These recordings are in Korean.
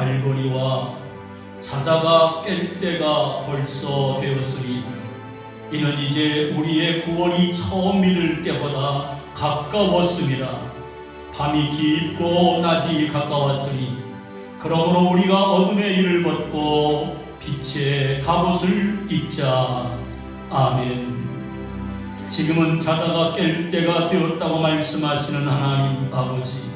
말거리와 자다가 깰 때가 벌써 되었으니 이는 이제 우리의 구원이 처음 믿을 때보다 가까웠습니다. 밤이 깊고 낮이 가까웠으니 그러므로 우리가 어둠의 일을 벗고 빛의 갑옷을 입자. 아멘. 지금은 자다가 깰 때가 되었다고 말씀하시는 하나님 아버지,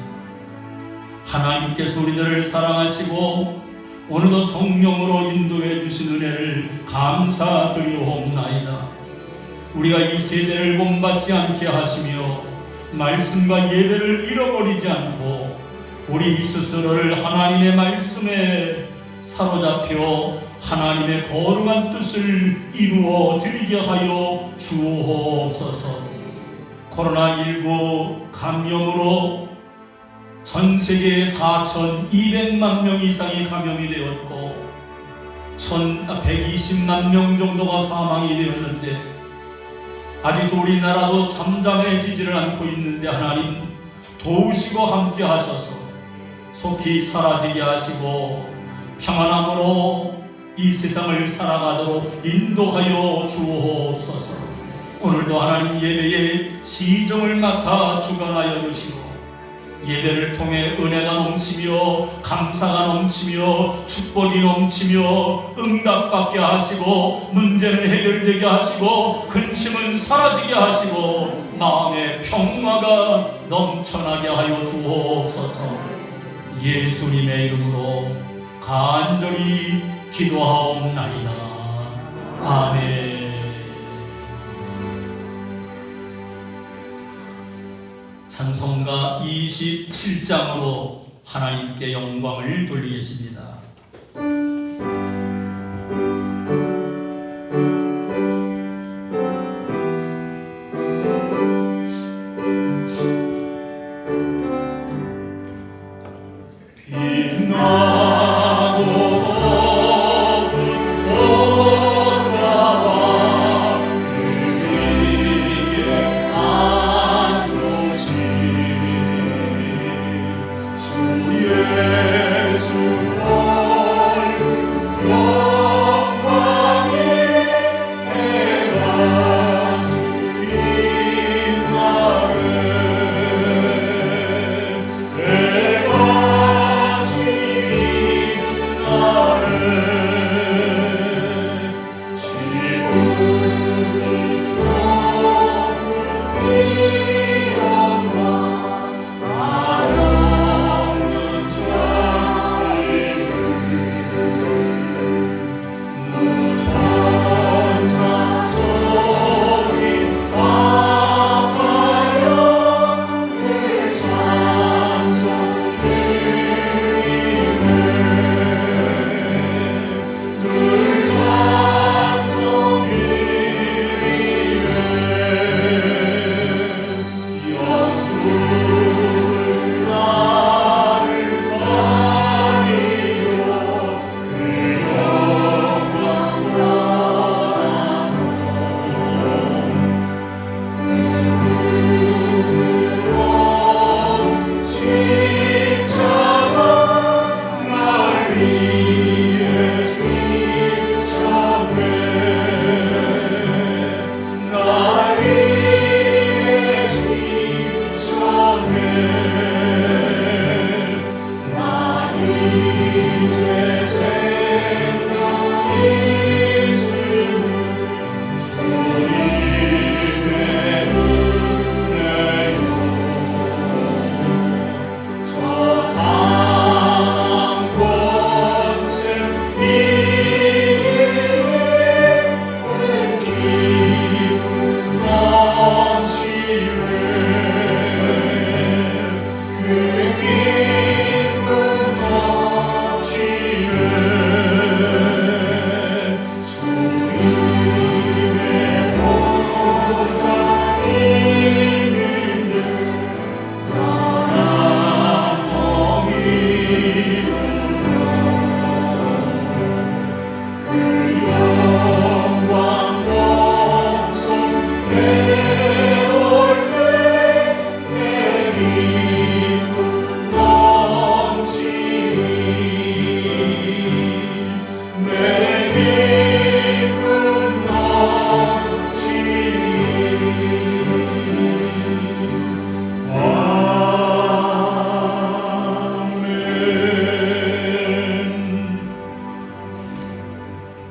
하나님께서 우리들을 사랑하시고 오늘도 성령으로 인도해 주신 은혜를 감사드리옵나이다. 우리가 이 세대를 본받지 않게 하시며 말씀과 예배를 잃어버리지 않고 우리 스스로를 하나님의 말씀에 사로잡혀 하나님의 거룩한 뜻을 이루어 드리게 하여 주옵소서. 코로나19 감염으로 전 세계에 4,200만 명 이상이 감염이 되었고 1,120만 명 정도가 사망이 되었는데 아직도 우리나라도 잠잠해지지를 않고 있는데 하나님 도우시고 함께 하셔서 속히 사라지게 하시고 평안함으로 이 세상을 살아가도록 인도하여 주옵소서. 오늘도 하나님 예배의 시정을 맡아 주관하여 주시고 예배를 통해 은혜가 넘치며 감사가 넘치며 축복이 넘치며 응답받게 하시고 문제는 해결되게 하시고 근심은 사라지게 하시고 마음의 평화가 넘쳐나게 하여 주옵소서. 예수님의 이름으로 간절히 기도하옵나이다. 아멘. 찬송가 27장으로 하나님께 영광을 돌리겠습니다. 예수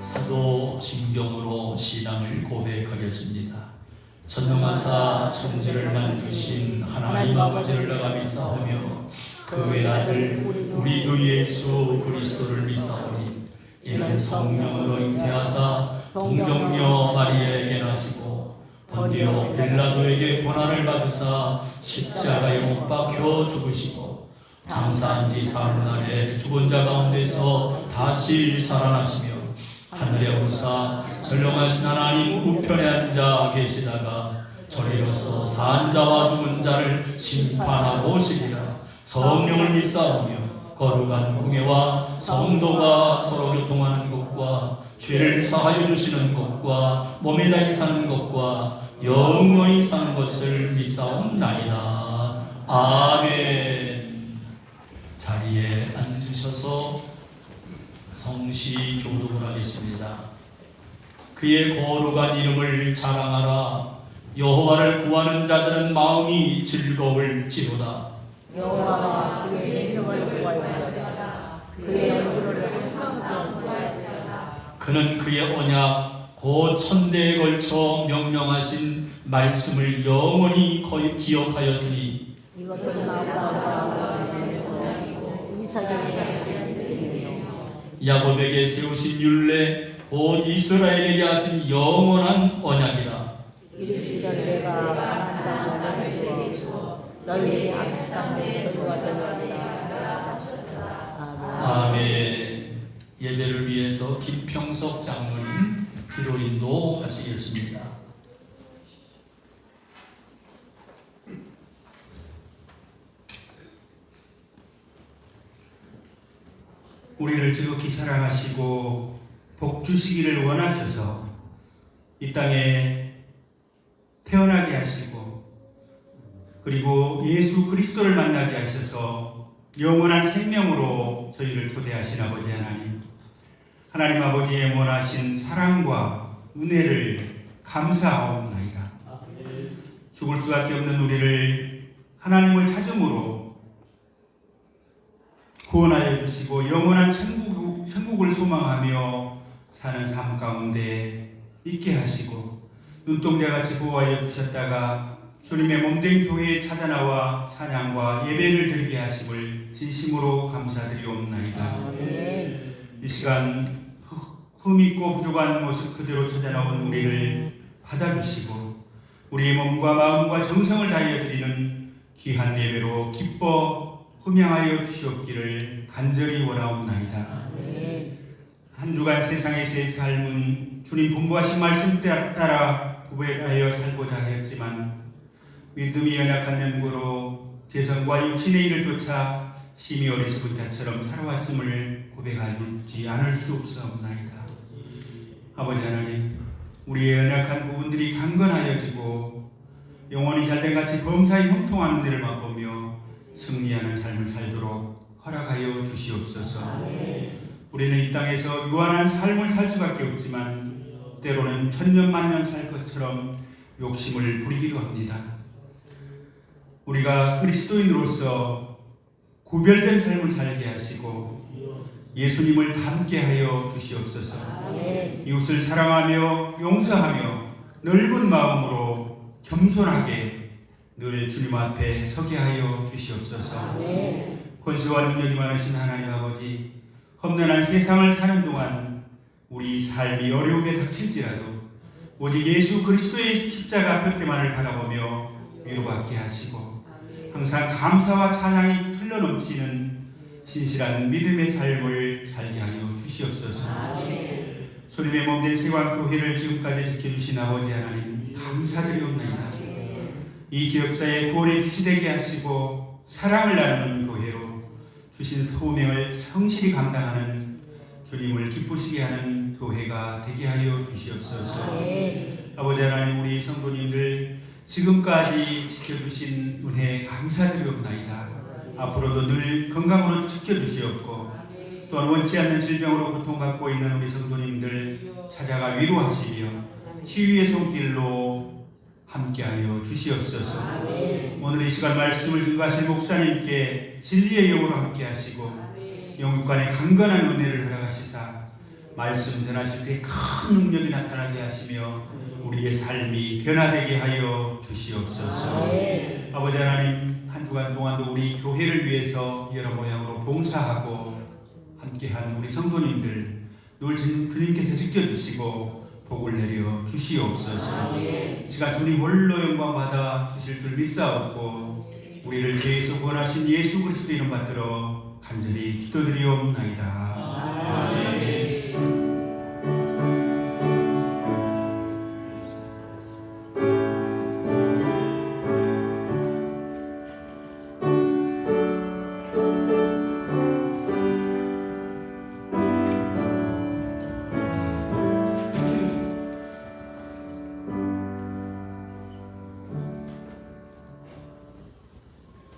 사도 신경으로 신앙을 고백하겠습니다. 전능하사 천지를 만드신 하나님 아버지를 내가 믿사오며 그 외아들 우리 주 예수 그리스도를 믿사오니 이는 성령으로 잉태하사 동정녀 마리아에게 나시고 본디오 빌라도에게 고난을 받으사 십자가에 못 박혀 죽으시고 장사한 지 사흘날에 죽은 자 가운데서 다시 살아나시며 하늘에 오르사 전령하신 하나님 우편에 앉아 계시다가 저리로서 산 자와 죽은 자를 심판하고 오시리라. 성령을 믿사오며 거룩한 공예와 성도가 서로 교통하는 것과 죄를 사하여 주시는 것과 몸에 다이 사는 것과 영원히 사는 것을 믿사옵나이다. 아멘. 자리에 앉으셔서 성시 교독을 하겠습니다. 그의 거룩한 이름을 자랑하라. 여호와를 구하는 자들은 마음이 즐거울지로다. 여호와가 그의 이름을 구할지어다. 그의 얼굴을 항상 구할지어다. 그는 그의 언약 곧 천대에 걸쳐 명령하신 말씀을 영원히 기억하였으니 이것은 아브라함과 의 언약이고 이삭에게 야곱에게 세우신 율례 곧 이스라엘에게 하신 영원한 언약이라. 이르시기를 내가 가나안 땅을 너희에게 주어 너희에게 한 땅에 거주하리라. 아멘. 예배를 위해서 김평석 장로님 기도인도 하시겠습니다. 우리를 지극히 사랑하시고 복 주시기를 원하셔서 이 땅에 태어나게 하시고 그리고 예수 그리스도를 만나게 하셔서 영원한 생명으로 저희를 초대하신 아버지 하나님, 하나님 아버지의 원하신 사랑과 은혜를 감사하옵나이다. 죽을 수밖에 없는 우리를 하나님을 찾음으로 구원하여 주시고 영원한 천국을 소망하며 사는 삶 가운데 있게 하시고 눈동자같이 보호하여 주셨다가 주님의 몸된 교회에 찾아나와 찬양과 예배를 드리게 하심을 진심으로 감사드리옵나이다. 이 시간 흠있고 부족한 모습 그대로 찾아나온 우리를 받아주시고 우리의 몸과 마음과 정성을 다하여 드리는 귀한 예배로 기뻐 흠양하여 주시옵기를 간절히 원하옵나이다. 한 주간 세상에서의 삶은 주님 분부하신 말씀 따라 구별하여 살고자 하였지만 믿음이 연약한 연고로 재성과 육신의 일을 쫓아 심히 어리석은 자처럼 살아왔음을 고백하지 않을 수 없사옵나이다. 아버지 하나님, 우리의 연약한 부분들이 강건하여지고 영원히 잘된 같이 범사에 형통하는 데를 맛보며 승리하는 삶을 살도록 허락하여 주시옵소서. 우리는 이 땅에서 유한한 삶을 살 수밖에 없지만 때로는 천년만년 살 것처럼 욕심을 부리기도 합니다. 우리가 그리스도인으로서 구별된 삶을 살게 하시고 예수님을 닮게 하여 주시옵소서. 이웃을 사랑하며 용서하며 넓은 마음으로 겸손하게 늘 주님 앞에 서게 하여 주시옵소서. 권세와 능력이 많으신 하나님 아버지, 험난한 세상을 사는 동안 우리 삶이 어려움에 닥칠지라도 오직 예수 그리스도의 십자가 벽대만을 바라보며 위로받게 하시고 항상 감사와 찬양이 흘러넘치는 신실한 믿음의 삶을 살게 하여 주시옵소서. 주님의 몸된 세관교회를 지금까지 지켜주신 아버지 하나님 감사드리옵나이다. 이 지역사회 구원의 빛이 되게 하시고 사랑을 나누는 교회로 주신 소명을 성실히 감당하는 주님을 기쁘시게 하는 교회가 되게 하여 주시옵소서. 아버지 하나님, 우리 성도님들 지금까지 지켜주신 은혜 감사드리옵나이다. 앞으로도 늘 건강으로 지켜주시옵고 또한 원치 않는 질병으로 고통받고 있는 우리 성도님들 찾아가 위로하시며 치유의 손길로 함께하여 주시옵소서. 오늘 이 시간 말씀을 증거하실 목사님께 진리의 영으로 함께하시고 영육간의 강건한 은혜를 허락하시사 말씀 전하실 때 큰 능력이 나타나게 하시며 우리의 삶이 변화되게 하여 주시옵소서. 아버지 하나님, 한 주간 동안도 우리 교회를 위해서 여러 모양으로 봉사하고 함께한 우리 성도님들 늘 주님께서 지켜주시고 복을 내려 주시옵소서. 시간 주님 홀로 영광 받아 주실 줄 믿사옵고 우리를 죄에서 구원하신 예수 그리스도 이름 받들어 간절히 기도드리옵나이다. 아멘.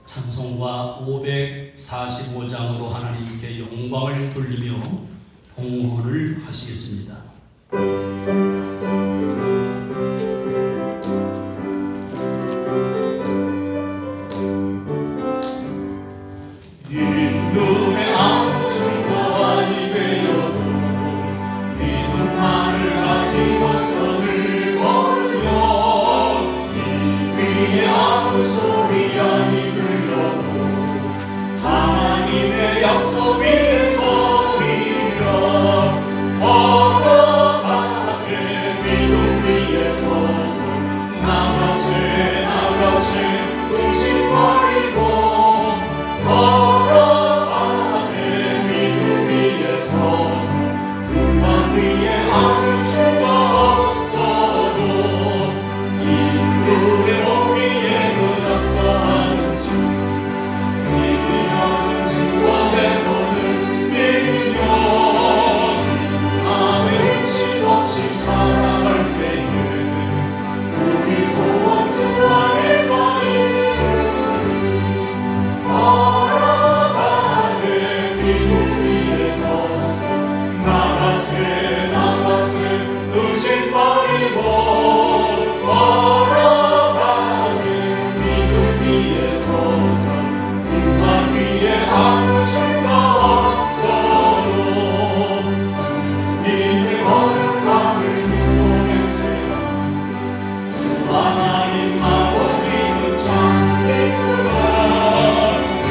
찬송가 545장으로 하나님께 영광을 돌리며 봉헌을 하시겠습니다. 눈에 아무 증거 아니 되어도 믿음만을 가지고 선을 걸며 이 귀에 아무 소리 아니 들려도 하나님의 약속 위에 서리라. 걸어가세 믿음 위에 서서 나가세 의심버리고 걸어가세 믿음 위에 서서 음악 위에 아무 증거 없어도 인물의 몸 위에는 아까운지 믿으려는 증거대로는 믿으며 아무 의심 없이 살아갈 때에 우리 소원 주 안에서 걸어가세 믿음 위에 서서 나가세 의심 버리고 걸어가세 믿음 위에 서서 음악 위에 아무 증거 없어도 주님의 거룩함을 두고 맹세하 주 하나님 아버지는 참 이쁘다. 그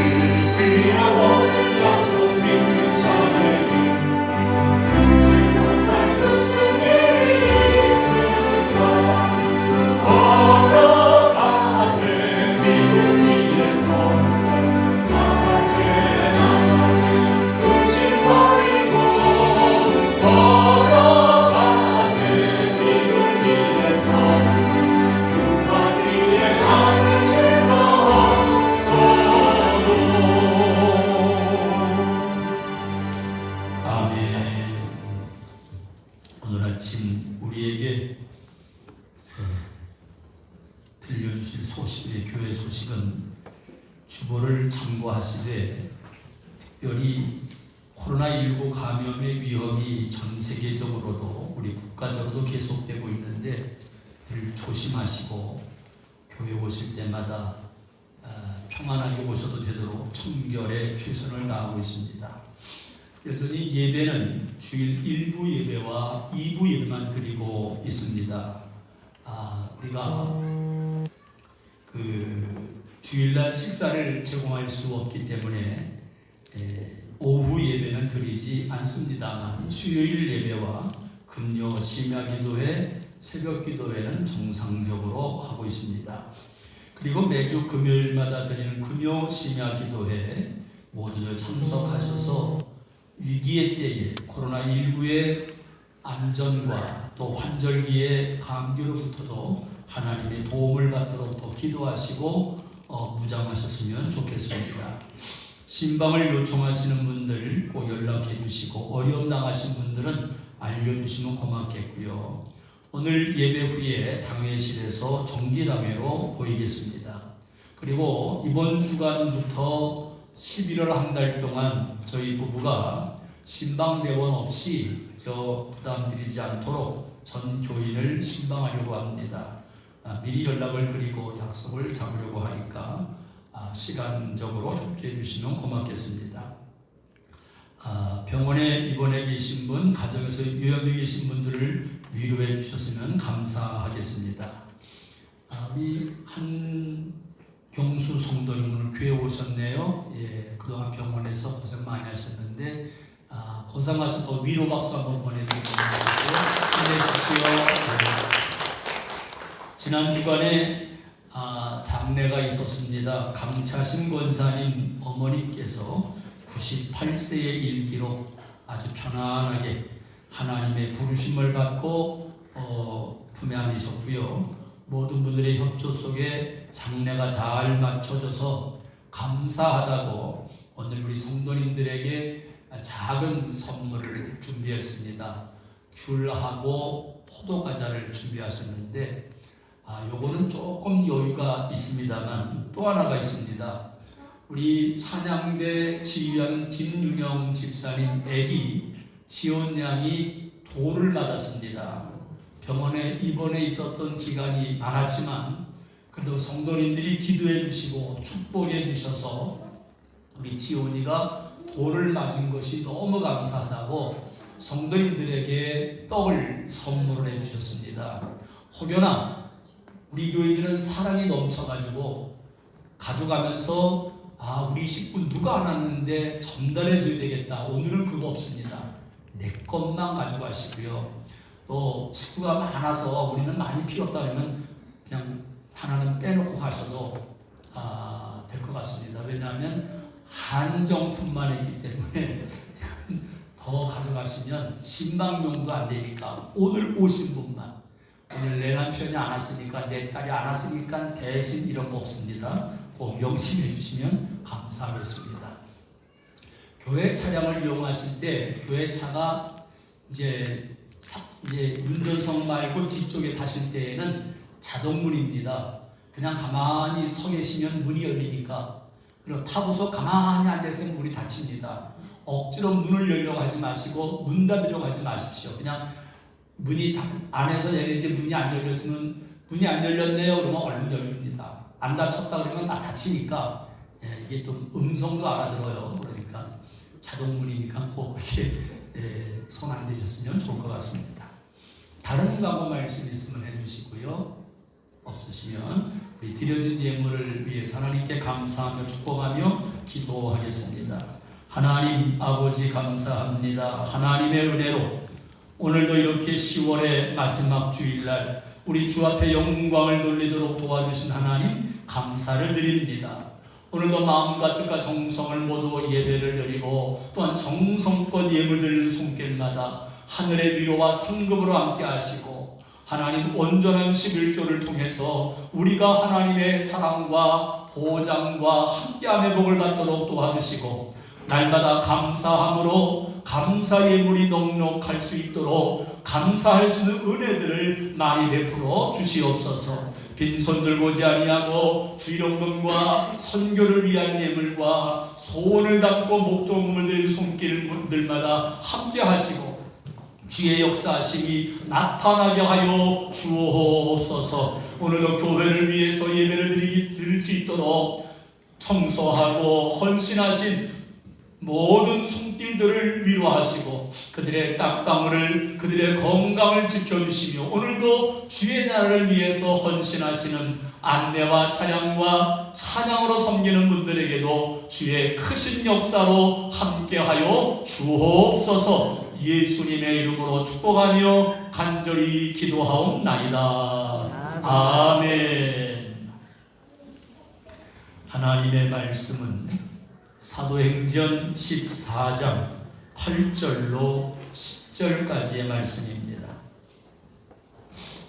귀한 모든 약속 믿는 자에게 언제나 단 무슨 일이 있을까. 걸어가세 믿음 위에 서서 나가세 의심 버리고 걸어가세 믿음 위에 서서 음악 위에 아무 증거 없어도. 아멘. 오늘 아침 우리에게 들려주실 소식의 교회 소식은 주보를 참고하시되 특별히 코로나19 감염의 위험이 전 세계적으로도 우리 국가적으로도 계속되고 있는데 늘 조심하시고 교회 오실 때마다 평안하게 오셔도 되도록 청결에 최선을 다하고 있습니다. 여전히 예배는 주일 1부 예배와 2부 예배만 드리고 있습니다. 우리가 주일날 식사를 제공할 수 없기 때문에 오후 예배는 드리지 않습니다만 수요일 예배와 금요 심야기도회, 새벽기도회는 정상적으로 하고 있습니다. 그리고 매주 금요일마다 드리는 금요 심야기도회 모두 참석하셔서 위기의 때에 코로나19의 안전과 또 환절기의 감기로부터도 하나님의 도움을 받도록 더 기도하시고 무장하셨으면 좋겠습니다. 신방을 요청하시는 분들 꼭 연락해 주시고 어려움 당하신 분들은 알려주시면 고맙겠고요. 오늘 예배 후에 당회실에서 정기당회로 보이겠습니다. 그리고 이번 주간부터 11월 한 달 동안 저희 부부가 신방대원 없이 부담드리지 않도록 전 교인을 신방하려고 합니다. 미리 연락을 드리고 약속을 잡으려고 하니까 시간적으로 협조해 주시면 고맙겠습니다. 병원에 입원해 계신 분, 가정에서 요양돼 계신 분들을 위로해 주셨으면 감사하겠습니다. 우리 한경수 성도님 오늘 교회 오셨네요. 예, 그동안 병원에서 고생 많이 하셨는데 고생하셔서 위로 박수 한번 보내드리겠습니다. 힘내십시오. 지난 주간에 장례가 있었습니다. 강차신 권사님 어머니께서 98세의 일기로 아주 편안하게 하나님의 부르심을 받고 품에 안으셨고요. 모든 분들의 협조 속에 장례가 잘 맞춰져서 감사하다고 오늘 우리 성도님들에게 작은 선물을 준비했습니다. 귤하고 포도과자를 준비하셨는데 요거는 조금 여유가 있습니다만 또 하나가 있습니다. 우리 찬양대 지휘하는 김윤영 집사님 애기 지온 양이 돌을 맞았습니다. 병원에 입원해 있었던 기간이 많았지만 그래도 성도님들이 기도해 주시고 축복해 주셔서 우리 지온이가 돌을 맞은 것이 너무 감사하다고 성도님들에게 떡을 선물을 해 주셨습니다. 혹여나 우리 교인들은 사랑이 넘쳐가지고 가져가면서 우리 식구 누가 안 왔는데 전달해 줘야 되겠다. 오늘은 그거 없습니다. 내 것만 가져가시고요. 또 식구가 많아서 우리는 많이 필요 없다 그러면 그냥 하나는 빼놓고 가셔도 될 것 같습니다. 왜냐하면 한정품만 있기 때문에 더 가져가시면 신방용도 안 되니까 오늘 오신 분만, 오늘 내 남편이 안 왔으니까 내 딸이 안 왔으니까 대신 이런 거 없습니다. 꼭 명심해 주시면 감사하겠습니다. 교회 차량을 이용하실 때 교회 차가 이제 운전석 말고 뒤쪽에 타실 때에는 자동문입니다. 그냥 가만히 서 계시면 문이 열리니까, 그리고 타고서 가만히 앉아있으면 문이 닫힙니다. 억지로 문을 열려고 하지 마시고 문 닫으려고 하지 마십시오. 그냥 문이 안에서 열리는데 문이 안 열렸으면 문이 안 열렸네요 그러면 얼른 열립니다. 안 닫혔다 그러면 다 닫히니까 이게 또 음성도 알아들어요. 그러니까 자동문이니까 꼭 그렇게 손 안 대셨으면 좋을 것 같습니다. 다른 광고 말씀 있으면 해주시고요. 없으시면 우리 드려진 예물을 위해서 하나님께 감사하며 축복하며 기도하겠습니다. 하나님 아버지 감사합니다. 하나님의 은혜로 오늘도 이렇게 10월의 마지막 주일날 우리 주 앞에 영광을 돌리도록 도와주신 하나님 감사를 드립니다. 오늘도 마음과 뜻과 정성을 모두 예배를 드리고 또한 정성껏 예물 드리는 손길마다 하늘의 위로와 상급으로 함께 하시고 하나님 온전한 11조를 통해서 우리가 하나님의 사랑과 보장과 함께함의 복을 받도록 도와주시고 날마다 감사함으로 감사 예물이 넉넉할 수 있도록 감사할 수 있는 은혜들을 많이 베풀어 주시옵소서. 빈손 들고 오지 아니하고 주일용금과 선교를 위한 예물과 소원을 담고 목조금을 드린 손길들마다 함께 하시고 주의 역사하심이 나타나게 하여 주옵소서. 오늘도 교회를 위해서 예배를 드릴 수 있도록 청소하고 헌신하신 모든 손길들을 위로하시고 그들의 땅방울을 그들의 건강을 지켜주시며 오늘도 주의 나라를 위해서 헌신하시는 안내와 찬양과 찬양으로 섬기는 분들에게도 주의 크신 역사로 함께하여 주옵소서. 예수님의 이름으로 축복하며 간절히 기도하옵나이다. 아멘. 하나님의 말씀은 사도행전 14장 8절로 10절까지의 말씀입니다.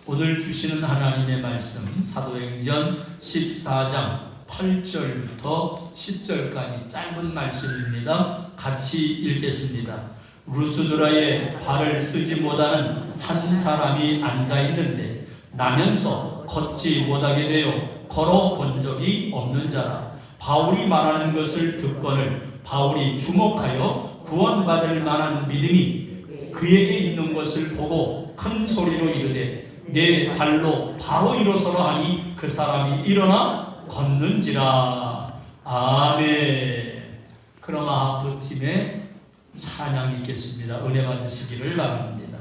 오늘 주시는 하나님의 말씀 사도행전 14장 8절부터 10절까지 짧은 말씀입니다. 같이 읽겠습니다. 루스드라에 발을 쓰지 못하는 한 사람이 앉아있는데 나면서 걷지 못하게 되어 걸어본 적이 없는 자라. 바울이 말하는 것을 듣거늘 바울이 주목하여 구원받을 만한 믿음이 그에게 있는 것을 보고 큰 소리로 이르되 내 발로 바로 일어서라 하니 그 사람이 일어나 걷는지라. 아멘. 크로마하프 팀의 찬양 있겠습니다. 은혜 받으시기를 바랍니다.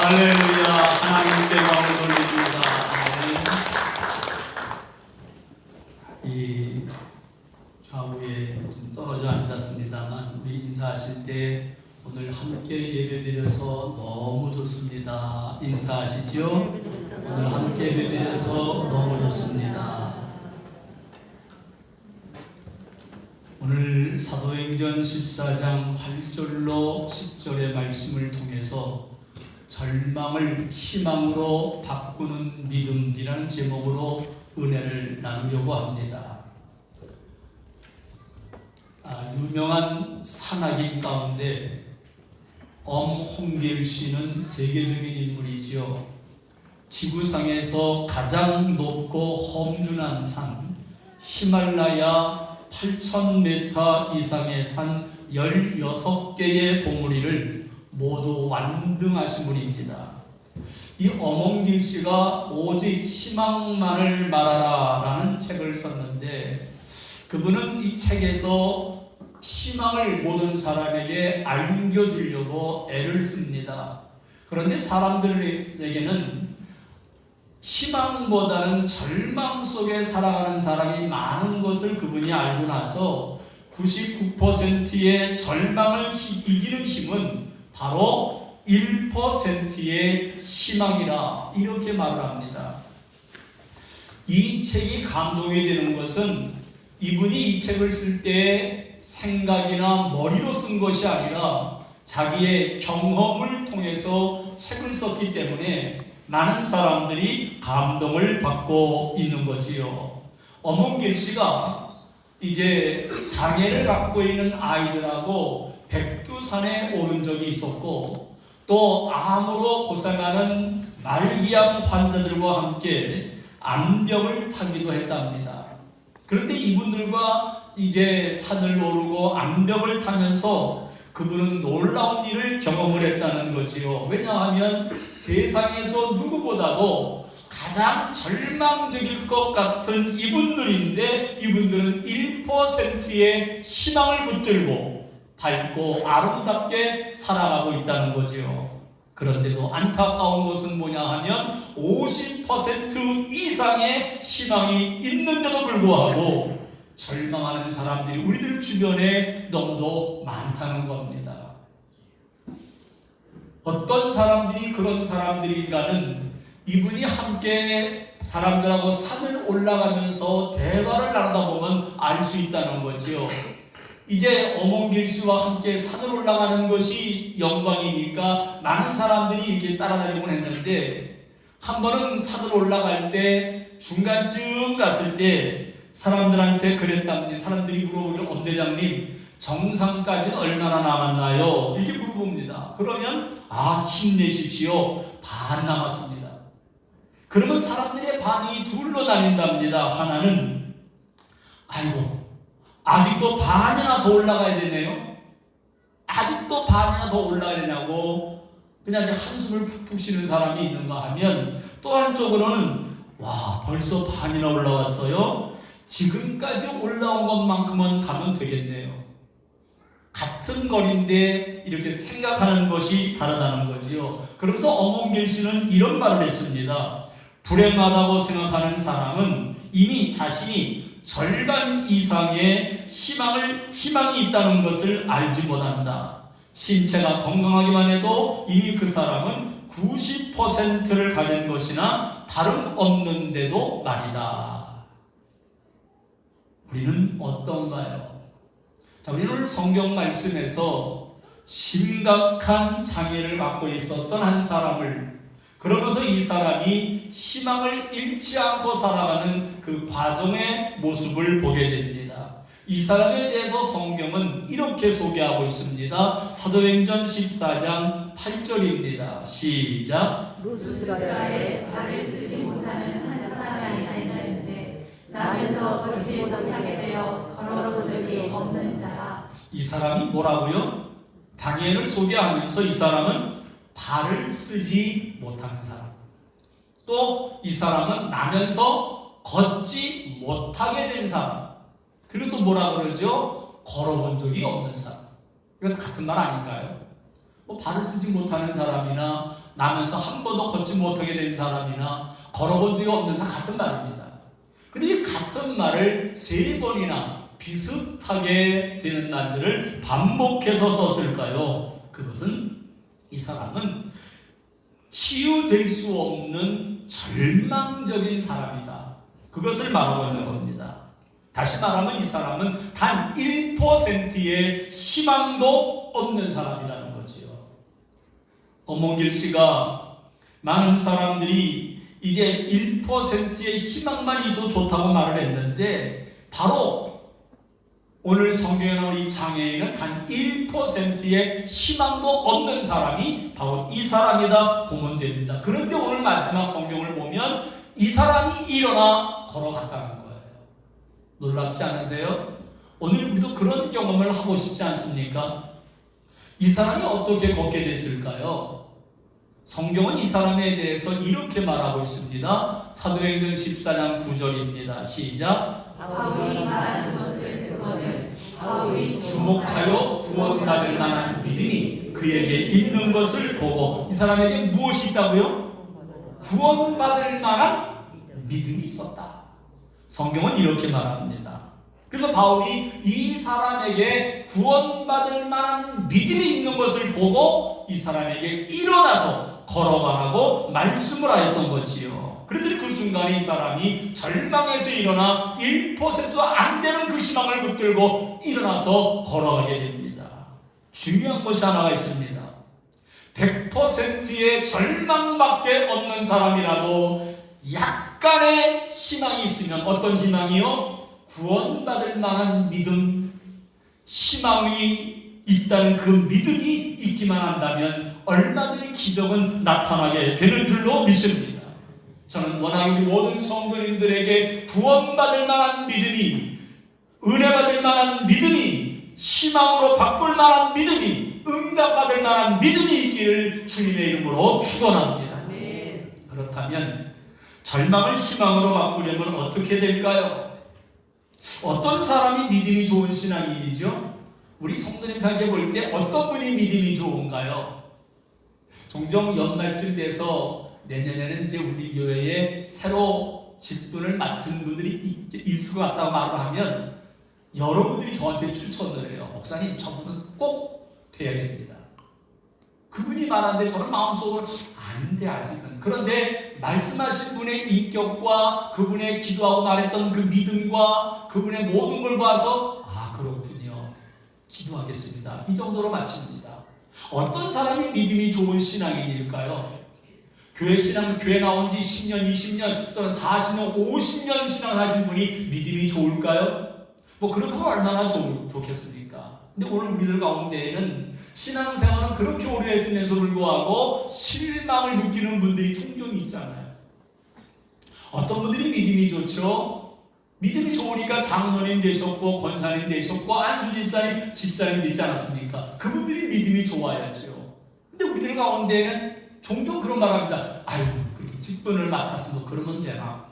할렐루야. 하나님께 영광을 돌립니다. 이 좌우에 좀 떨어져 앉았습니다만 우리 인사하실 때 오늘 함께 예배드려서 너무 좋습니다. 인사하시죠? 오늘 함께 예배드려서 너무 좋습니다. 오늘 사도행전 14장 8절로 10절의 말씀을 통해서 절망을 희망으로 바꾸는 믿음이라는 제목으로 은혜를 나누려고 합니다. 유명한 산악인 가운데 엄홍길 씨는 세계적인 인물이지요. 지구상에서 가장 높고 험준한 산 히말라야 8,000m 이상의 산 16개의 봉우리를 모두 완등하신 분입니다. 이 엄홍길 씨가 오직 희망만을 말하라 라는 책을 썼는데 그분은 이 책에서 희망을 모든 사람에게 안겨주려고 애를 씁니다. 그런데 사람들에게는 희망보다는 절망 속에 살아가는 사람이 많은 것을 그분이 알고 나서 99%의 절망을 이기는 힘은 바로 1%의 희망이라 이렇게 말을 합니다. 이 책이 감동이 되는 것은 이분이 이 책을 쓸 때 생각이나 머리로 쓴 것이 아니라 자기의 경험을 통해서 책을 썼기 때문에 많은 사람들이 감동을 받고 있는 거지요. 엄홍길 씨가 이제 장애를 갖고 있는 아이들하고 백두산에 오른 적이 있었고 또 암으로 고생하는 말기암 환자들과 함께 암벽을 타기도 했답니다. 그런데 이분들과 이제 산을 오르고 암벽을 타면서 그분은 놀라운 일을 경험을 했다는 거지요. 왜냐하면 세상에서 누구보다도 가장 절망적일 것 같은 이분들인데 이분들은 1%의 희망을 붙들고 밝고 아름답게 살아가고 있다는 거지요. 그런데도 안타까운 것은 뭐냐 하면 50% 이상의 희망이 있는데도 불구하고 절망하는 사람들이 우리들 주변에 너무도 많다는 겁니다. 어떤 사람들이 그런 사람들인가는 이분이 함께 사람들하고 산을 올라가면서 대화를 나누다 보면 알 수 있다는 거지요. 이제 엄홍길 씨와 함께 산을 올라가는 것이 영광이니까 많은 사람들이 이렇게 따라다니곤 했는데 한 번은 산을 올라갈 때 중간쯤 갔을 때 사람들한테 그랬답니다. 사람들이 물어보기를 엄대장님 정상까지는 얼마나 남았나요? 이렇게 물어봅니다. 그러면 힘내십시오. 반 남았습니다. 그러면 사람들의 반응이 둘로 나뉜답니다. 하나는 아이고 아직도 반이나 더 올라가야 되네요. 아직도 반이나 더 올라가야 되냐고 그냥 이제 한숨을 푹푹 쉬는 사람이 있는가 하면 또 한쪽으로는 와 벌써 반이나 올라왔어요. 지금까지 올라온 것만큼은 가면 되겠네요. 같은 거리인데 이렇게 생각하는 것이 다르다는 거지요. 그러면서 엄홍길 씨는 이런 말을 했습니다. 불행하다고 생각하는 사람은 이미 자신이 절반 이상의 희망이 있다는 것을 알지 못한다. 신체가 건강하기만 해도 이미 그 사람은 90%를 가진 것이나 다름없는데도 말이다. 우리는 어떤가요? 자, 우리는 오늘 성경 말씀에서 심각한 장애를 갖고 있었던 한 사람을 그러면서 이 사람이 희망을 잃지 않고 살아가는 그 과정의 모습을 보게 됩니다. 이 사람에 대해서 성경은 이렇게 소개하고 있습니다. 사도행전 14장 8절입니다. 시작. 루스라에 발을 쓰지 못하는 한 사람이 앉아있는데 나면서 걷지 못하게 되어 걸어본 적이 없는 자라. 이 사람이 뭐라고요? 다니엘을 소개하면서 이 사람은 발을 쓰지 못하는 사람. 또 이 사람은 나면서 걷지 못하게 된 사람. 그리고 또 뭐라 그러죠? 걸어본 적이 없는 사람. 이건 같은 말 아닌가요? 발을 쓰지 못하는 사람이나 나면서 한 번도 걷지 못하게 된 사람이나 걸어본 적이 없는 다 같은 말입니다. 근데 이 같은 말을 3번이나 비슷하게 되는 말들을 반복해서 썼을까요? 그것은 이 사람은 치유될 수 없는 절망적인 사람이다. 그것을 말하고 있는 겁니다. 다시 말하면 이 사람은 단 1%의 희망도 없는 사람이라는 거지요. 엄원길 씨가 많은 사람들이 이제 1%의 희망만 있어도 좋다고 말을 했는데 바로 오늘 성경에 나온 이 장애인은 단 1%의 희망도 없는 사람이 바로 이 사람이다 보면 됩니다. 그런데 오늘 마지막 성경을 보면 이 사람이 일어나 걸어갔다는 거예요. 놀랍지 않으세요? 오늘 우리도 그런 경험을 하고 싶지 않습니까? 이 사람이 어떻게 걷게 됐을까요? 성경은 이 사람에 대해서 이렇게 말하고 있습니다. 사도행전 14장 9절입니다. 시작. 바울이 말하는 것을 듣고는 바울이 주목하여 구원받을 만한 믿음이 그에게 있는 것을 보고 이 사람에게 무엇이 있다고요? 구원받을 만한 믿음이 있었다. 성경은 이렇게 말합니다. 그래서 바울이 이 사람에게 구원받을 만한 믿음이 있는 것을 보고 이 사람에게 일어나서 걸어가라고 말씀을 하였던 거지요. 그랬더니 그 순간에 이 사람이 절망에서 일어나 1%도 안 되는 그 희망을 붙들고 일어나서 걸어가게 됩니다. 중요한 것이 하나가 있습니다. 100%의 절망밖에 없는 사람이라도 약간의 희망이 있으면 어떤 희망이요? 구원받을 만한 믿음, 희망이 있다는 그 믿음이 있기만 한다면 얼마든지 기적은 나타나게 되는 줄로 믿습니다. 저는 워낙 우리 모든 성도님들에게 구원받을 만한 믿음이, 은혜받을 만한 믿음이, 희망으로 바꿀 만한 믿음이, 응답받을 만한 믿음이 있기를 주님의 이름으로 축원합니다. 그렇다면 절망을 희망으로 바꾸려면 어떻게 될까요? 어떤 사람이 믿음이 좋은 신앙인이죠? 우리 성도님 생각해 볼 때 어떤 분이 믿음이 좋은가요? 종종 연말쯤 돼서 내년에는 이제 우리 교회에 새로 직분을 맡은 분들이 있을 것 같다고 말을 하면 여러분들이 저한테 추천을 해요. 목사님, 저분은 꼭 돼야 됩니다. 그분이 말하는데 저는 마음속으로 아닌데 아직은. 그런데 말씀하신 분의 인격과 그분의 기도하고 말했던 그 믿음과 그분의 모든 걸 봐서 그렇군요. 기도하겠습니다. 이 정도로 마칩니다. 어떤 사람이 믿음이 좋은 신앙인일까요? 교회 나온 지 10년, 20년 또는 40년, 50년 신앙하신 분이 믿음이 좋을까요? 그렇다면 얼마나 좋겠습니까? 근데 오늘 우리들 가운데에는 신앙생활은 그렇게 오래 했음에도 불구하고 실망을 느끼는 분들이 종종 있잖아요. 어떤 분들이 믿음이 좋죠? 믿음이 좋으니까 장로님 되셨고 권사님 되셨고 안수집사님 집사님 되지 않았습니까? 그분들이 믿음이 좋아야죠. 근데 우리들 가운데는 종종 그런 말 합니다. 그렇게 직분을 맡았으면 그러면 되나?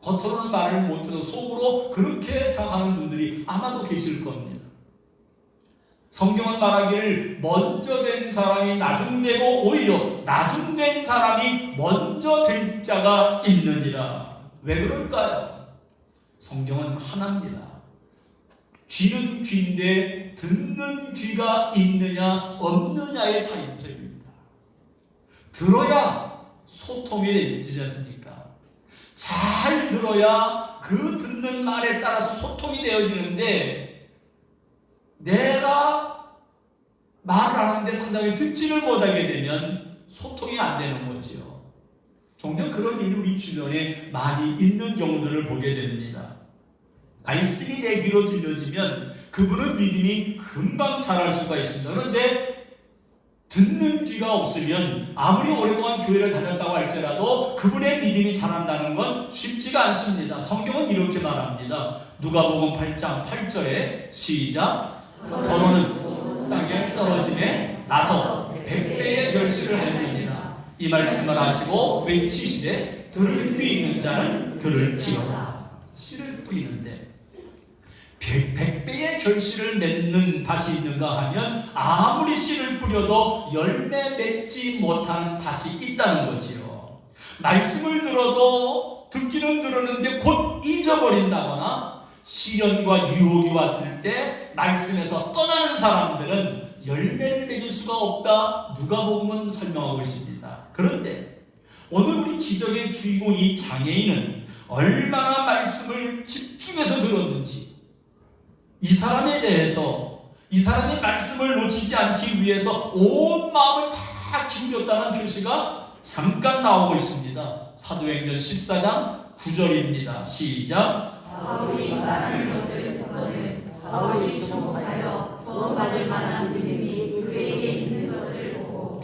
겉으로는 말을 못해도 속으로 그렇게 생각하는 분들이 아마도 계실 겁니다. 성경은 말하기를 먼저 된 사람이 나중되고 오히려 나중된 사람이 먼저 될 자가 있느니라. 왜 그럴까요? 성경은 하나입니다. 귀는 귀인데 듣는 귀가 있느냐 없느냐의 차이점입니다. 들어야 소통이 되지 않습니까? 잘 들어야 그 듣는 말에 따라서 소통이 되어지는데 내가 말을 하는데 상당히 듣지를 못하게 되면 소통이 안 되는 거지요. 종종 그런 일이 우리 주변에 많이 있는 경우들을 보게 됩니다. 말씀이 내 귀로 들려지면 그분은 믿음이 금방 자랄 수가 있습니다. 그런데 듣는 귀가 없으면 아무리 오랫동안 교회를 다녔다고 할지라도 그분의 믿음이 자란다는 건 쉽지가 않습니다. 성경은 이렇게 말합니다. 누가복음 8장 8절에 시작. 더러는 땅에 떨어짐에 나서 100배의 결실을 하였느니라. 이 말씀을 하시고 외치시되 들을 귀 있는 자는 들을지어다. 씨를 뿌리는데 100배의 결실을 맺는 밭이 있는가 하면 아무리 씨를 뿌려도 열매 맺지 못하는 밭이 있다는 거지요. 말씀을 들어도 듣기는 들었는데 곧 잊어버린다거나 시련과 유혹이 왔을 때 말씀에서 떠나는 사람들은 열매를 맺을 수가 없다. 누가복음은 설명하고 있습니다. 그런데 오늘 우리 기적의 주인공 이 장애인은 얼마나 말씀을 집중해서 들었는지, 이 사람에 대해서, 이 사람의 말씀을 놓치지 않기 위해서 온 마음을 다 기울였다는 표시가 잠깐 나오고 있습니다. 사도행전 14장 9절입니다. 시작. 바울이 말하는 것을 듣고는 바울이 주목하여 구원받을 만한 믿음이 그에게 있는 것을 보고.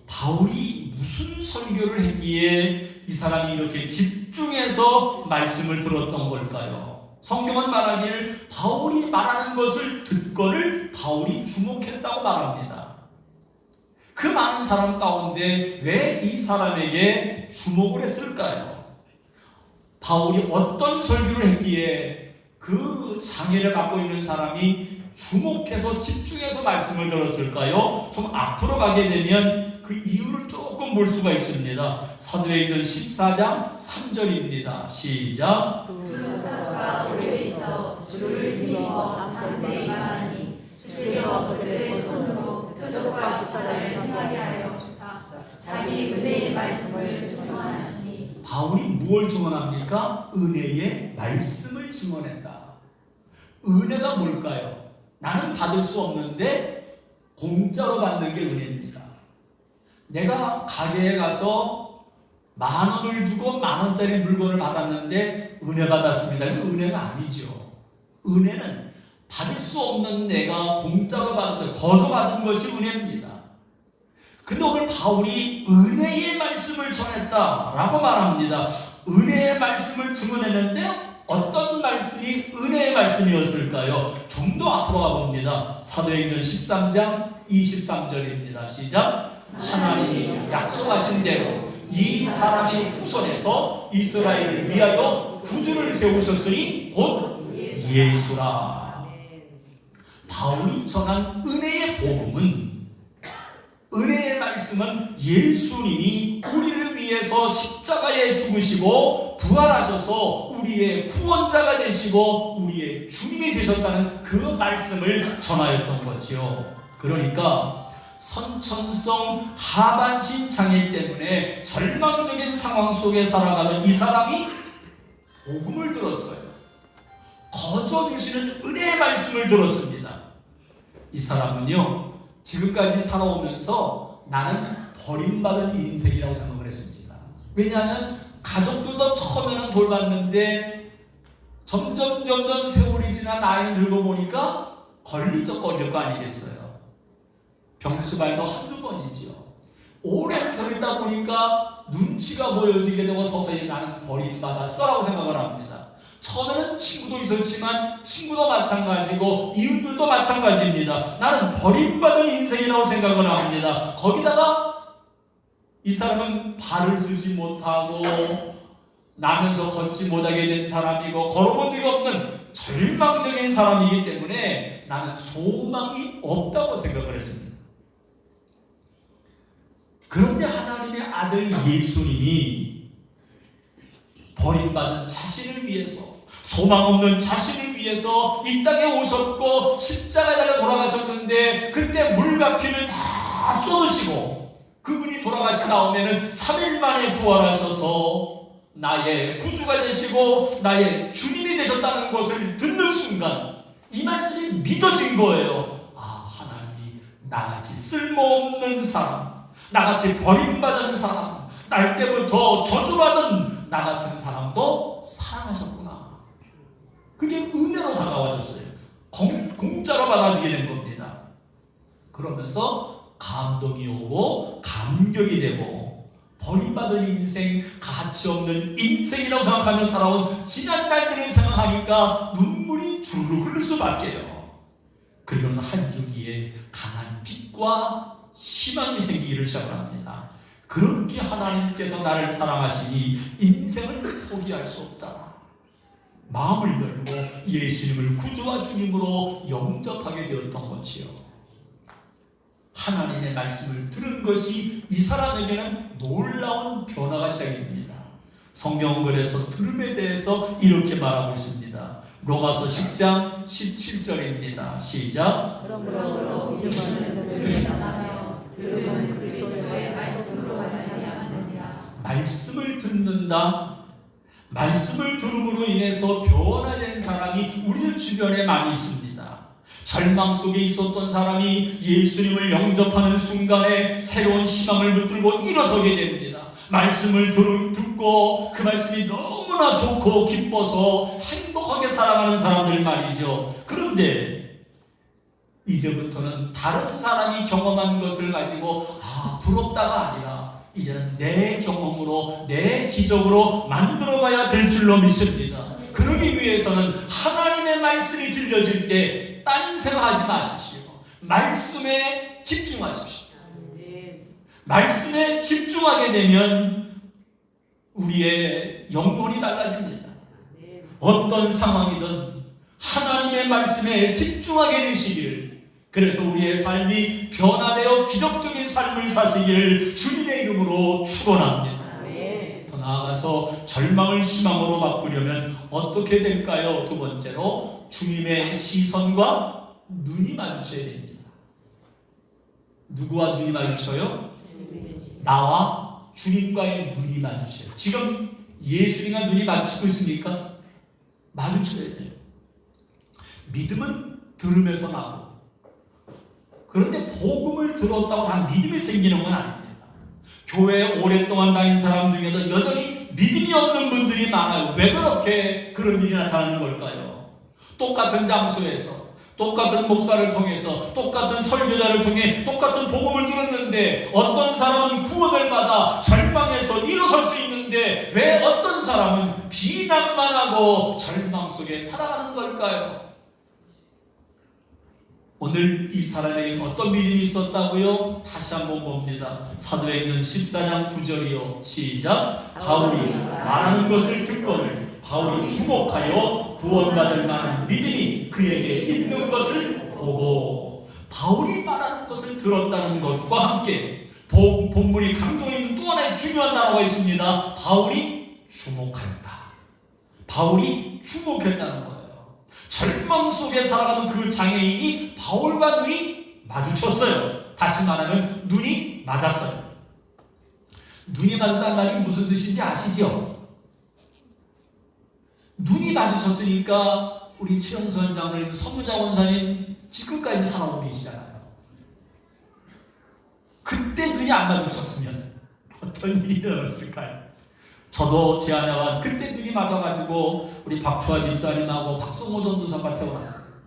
바울이 무슨 설교를 했기에 이 사람이 이렇게 집중해서 말씀을 들었던 걸까요? 성경은 말하기를 바울이 말하는 것을 듣고를 바울이 주목했다고 말합니다. 그 많은 사람 가운데 왜 이 사람에게 주목을 했을까요? 바울이 어떤 설교를 했기에 그 장애를 갖고 있는 사람이 주목해서 집중해서 말씀을 들었을까요? 좀 앞으로 가게 되면 그 이유를 조금 볼 수가 있습니다. 사도행전 14장 3절입니다. 시작. 두 사도가 올려 있어 주를 힘입어 한데 말하니 주께서 그들의 손으로 표적과 기사를 행하게 하여 주사 자기 은혜의 말씀을 증언하시니. 바울이 무엇을 증언합니까? 은혜의 말씀을 증언했다. 은혜가 뭘까요? 나는 받을 수 없는데 공짜로 받는 게 은혜입니다. 내가 가게에 가서 10,000원을 주고 10,000원짜리 물건을 받았는데 은혜 받았습니다. 이건 은혜가 아니죠. 은혜는 받을 수 없는 내가 공짜로 받았어요. 거저 받은 것이 은혜입니다. 근데 오늘 바울이 은혜의 말씀을 전했다라고 말합니다. 은혜의 말씀을 증언했는데 어떤 말씀이 은혜의 말씀이었을까요? 좀 더 앞으로 가봅니다. 사도행전 13장 23절입니다. 시작. 하나님이 약속하신 대로 이 사람의 후손에서 이스라엘을 위하여 구주를 세우셨으니 곧 예수라. 바울이 전한 은혜의 복음은, 은혜의 말씀은 예수님이 우리를 위해서 십자가에 죽으시고 부활하셔서 우리의 구원자가 되시고 우리의 주님이 되셨다는 그 말씀을 전하였던 거지요. 그러니까 선천성 하반신 장애 때문에 절망적인 상황 속에 살아가는 이 사람이 복음을 들었어요. 거저 주시는 은혜의 말씀을 들었습니다. 이 사람은요, 지금까지 살아오면서 나는 버림받은 인생이라고 생각을 했습니다. 왜냐하면 가족들도 처음에는 돌봤는데 점점 세월이 지나 나이 들고 보니까 걸릴 거 아니겠어요. 병수발도 한두 번이지요. 오랜 저리다 보니까 눈치가 보여지게 되고 서서히 나는 버림받았어 라고 생각을 합니다. 처음에는 친구도 있었지만 친구도 마찬가지고 이웃들도 마찬가지입니다. 나는 버림받은 인생이라고 생각을 합니다. 거기다가 이 사람은 발을 쓰지 못하고 나면서 걷지 못하게 된 사람이고 걸어본 적이 없는 절망적인 사람이기 때문에 나는 소망이 없다고 생각을 했습니다. 그런데 하나님의 아들 예수님이 버림받은 자신을 위해서, 소망 없는 자신을 위해서 이 땅에 오셨고 십자가에 달려 돌아가셨는데 그때 물과 피를 다 쏟으시고 그분이 돌아가신 다음에는 3일 만에 부활하셔서 나의 구주가 되시고 나의 주님이 되셨다는 것을 듣는 순간 이 말씀이 믿어진 거예요. 아, 하나님이 나같이 쓸모없는 사람, 나같이 버림받은 사람, 날 때부터 저주받은 나 같은 사람도 사랑하셨구나. 그게 은혜로 다가와줬어요. 공짜로 받아지게 된 겁니다. 그러면서 감동이 오고 감격이 되고 버림받은 인생, 가치 없는 인생이라고 생각하며 살아온 지난 날들을 생각하니까 눈물이 주르륵 흐를 수밖에요. 그리고는 한 주기에 강한 빛과 희망이 생기기를 시작합니다. 그렇게 하나님께서 나를 사랑하시니 인생을 포기할 수 없다. 마음을 열고 예수님을 구주와 주님으로 영접하게 되었던 것이요. 하나님의 말씀을 들은 것이 이 사람에게는 놀라운 변화가 시작입니다. 성경은 그래서 들음에 대해서 이렇게 말하고 있습니다. 로마서 10장 17절입니다. 시작. 그러므로 믿음은 들음에서 나며 들음은 그리스도의 말씀으로 말미암느니라. 말씀을 듣는다. 말씀을 들음으로 인해서 변화된 사람이 우리 주변에 많이 있습니다. 절망 속에 있었던 사람이 예수님을 영접하는 순간에 새로운 희망을 붙들고 일어서게 됩니다. 말씀을 듣고 그 말씀이 너무나 좋고 기뻐서 행복하게 살아가는 사람들 말이죠. 그런데 이제부터는 다른 사람이 경험한 것을 가지고 부럽다가 아니라 이제는 내 경험으로 내 기적으로 만들어가야 될 줄로 믿습니다. 그러기 위해서는 하나님의 말씀이 들려질 때 딴 생각하지 마십시오. 말씀에 집중하십시오. 말씀에 집중하게 되면 우리의 영혼이 달라집니다. 어떤 상황이든 하나님의 말씀에 집중하게 되시기를, 그래서 우리의 삶이 변화되어 기적적인 삶을 사시기를 주님의 이름으로 축원합니다. 더 나아가서 절망을 희망으로 바꾸려면 어떻게 될까요? 두 번째로 주님의 시선과 눈이 마주쳐야 됩니다. 누구와 눈이 마주쳐요? 나와 주님과의 눈이 마주쳐요. 지금 예수님과 눈이 마주치고 있습니까? 마주쳐야 돼요. 믿음은 들으면서 나고, 그런데 복음을 들었다고 다 믿음이 생기는 건 아닙니다. 교회에 오랫동안 다닌 사람 중에도 여전히 믿음이 없는 분들이 많아요. 왜 그렇게 그런 일이 나타나는 걸까요? 똑같은 장소에서 똑같은 목사를 통해서 똑같은 설교자를 통해 똑같은 복음을 들었는데 어떤 사람은 구원을 받아 절망에서 일어설 수 있는데 왜 어떤 사람은 비난만 하고 절망 속에 살아가는 걸까요? 오늘 이 사람에게 어떤 믿음이 있었다고요? 다시 한번 봅니다. 사도행전 14장 9절이요. 시작. 바울이 말하는 것을 듣거늘 바울이 주목하여 구원받을 만한 믿음이 그에게 있는 것을 보고, 바울이 말하는 것을 들었다는 것과 함께 본문이 강조해 있는 또 하나의 중요한 단어가 있습니다. 바울이 주목하였다. 바울이 주목했다는 거예요. 절망 속에 살아가는 그 장애인이 바울과 눈이 마주쳤어요. 다시 말하면 눈이 맞았어요. 눈이 맞았다는 말이 무슨 뜻인지 아시죠? 눈이 마주쳤으니까 우리 최영선 장로님, 서무자 원사님 지금까지 살아오고 계시잖아요. 그때 눈이 안 마주쳤으면 어떤 일이 일어났을까요? 저도 제 아내와 그때 눈이 맞아가지고 우리 박초아 집사님하고 박성호 전도사가 태어났어요.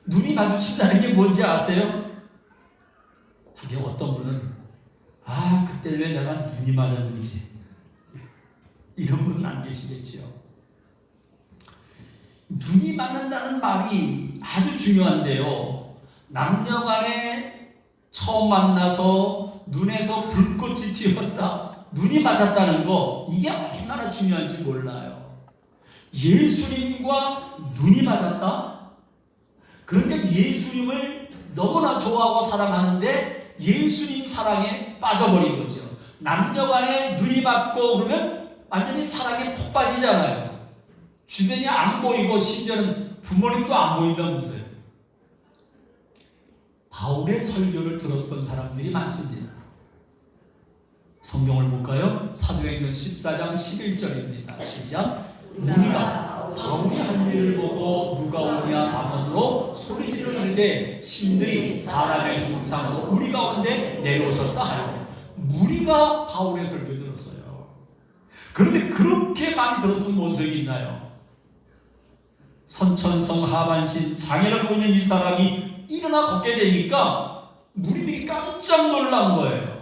눈이 마주친다는 게 뭔지 아세요? 하긴 어떤 분은 그때 왜 내가 눈이 맞았는지, 이런 분은 안 계시겠지요. 눈이 맞는다는 말이 아주 중요한데요. 남녀간에 처음 만나서 눈에서 불꽃이 튀었다, 눈이 맞았다는 거, 이게 얼마나 중요한지 몰라요. 예수님과 눈이 맞았다? 그런데 예수님을 너무나 좋아하고 사랑하는데 예수님 사랑에 빠져버린 거죠. 남녀간에 눈이 맞고 그러면 완전히 사랑에 폭 빠지잖아요. 주변이 안 보이고 심지어는 부모님도 안 보인다면서요. 바울의 설교를 들었던 사람들이 많습니다. 성경을 볼까요? 사도행전 14장 11절입니다. 시작. 우리가 바울이 한 일을 보고 누가 오냐 밤원으로 소리질러 이르되 신들이 사람의 형상으로 우리 가운데 내려오셨다 하여. 무리가 바울의 설교 들었어요. 그런데 그렇게 많이 들었으면 뭔 소용이 있나요? 선천성 하반신 장애를 갖고 있는 이 사람이 일어나 걷게 되니까 무리들이 깜짝 놀란 거예요.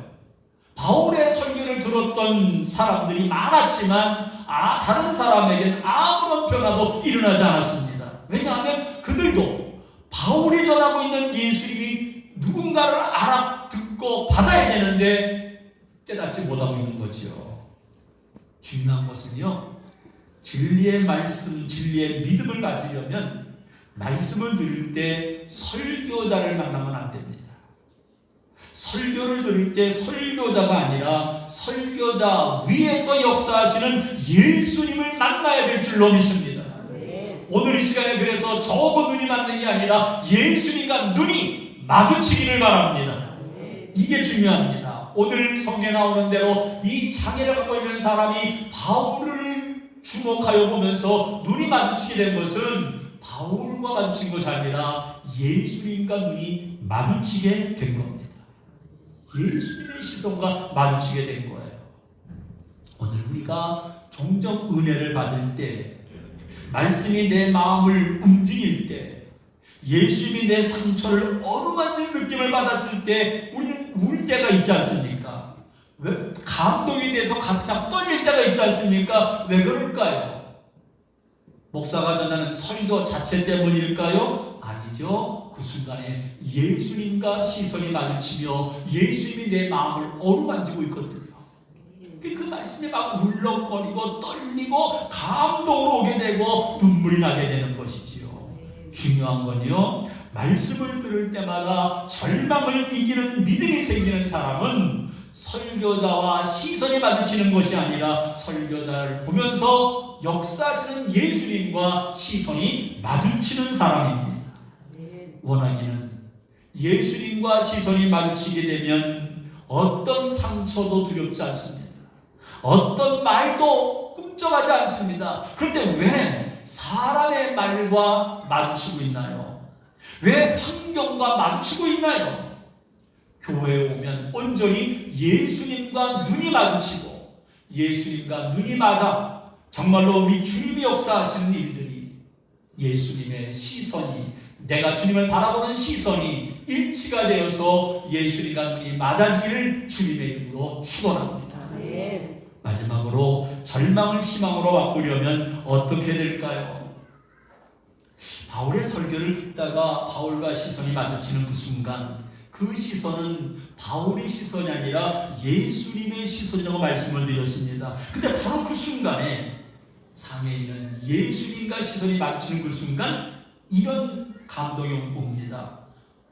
바울의 설교를 들었던 사람들이 많았지만 다른 사람에겐 아무런 변화도 일어나지 않았습니다. 왜냐하면 그들도 바울이 전하고 있는 예수님이 누군가를 알아듣고 받아야 되는데 깨닫지 못하고 있는 거죠. 중요한 것은요, 진리의 말씀, 진리의 믿음을 가지려면 말씀을 들을 때 설교자를 만나면 안 됩니다. 설교를 들을 때 설교자가 아니라 설교자 위에서 역사하시는 예수님을 만나야 될 줄로 믿습니다. 오늘 이 시간에 그래서 저거 눈이 맞는 게 아니라 예수님과 눈이 마주치기를 바랍니다. 이게 중요합니다. 오늘 성경에 나오는 대로 이 장애를 갖고 있는 사람이 바울을 주목하여 보면서 눈이 마주치게 된 것은 바울과 마주친 것이 아니라 예수님과 눈이 마주치게 된 겁니다. 예수님의 시선과 마주치게 된 거예요. 오늘 우리가 종종 은혜를 받을 때, 말씀이 내 마음을 움직일 때, 예수님이 내 상처를 어루만지는 느낌을 받았을 때 우리는 울 때가 있지 않습니까? 왜 감동이 돼서 가슴이 막 떨릴 때가 있지 않습니까? 왜 그럴까요? 목사가 전하는 설교 자체 때문일까요? 아니죠. 그 순간에 예수님과 시선이 마주치며 예수님이 내 마음을 어루만지고 있거든요. 그 말씀이 막 울렁거리고 떨리고 감동으로 오게 되고 눈물이 나게 되는 것이지요. 중요한 건요, 말씀을 들을 때마다 절망을 이기는 믿음이 생기는 사람은 설교자와 시선이 마주치는 것이 아니라 설교자를 보면서 역사하시는 예수님과 시선이 마주치는 사람입니다. 원하기는 예수님과 시선이 마주치게 되면 어떤 상처도 두렵지 않습니다. 어떤 말도 꿈쩍하지 않습니다. 그런데 왜 사람의 말과 마주치고 있나요? 왜 환경과 마주치고 있나요? 교회에 오면 온전히 예수님과 눈이 마주치고 예수님과 눈이 맞아 정말로 우리 주님이 역사하시는 일들이, 예수님의 시선이, 내가 주님을 바라보는 시선이 일치가 되어서 예수님과 눈이 맞아지기를 주님의 이름으로 축원합니다. 마지막으로 절망을 희망으로 바꾸려면 어떻게 될까요? 바울의 설교를 듣다가 바울과 시선이 마주치는 그 순간, 그 시선은 바울의 시선이 아니라 예수님의 시선이라고 말씀을 드렸습니다. 근데 바로 그 순간에 장애인은 예수님과 시선이 마주치는 그 순간 이런 감동이 옵니다.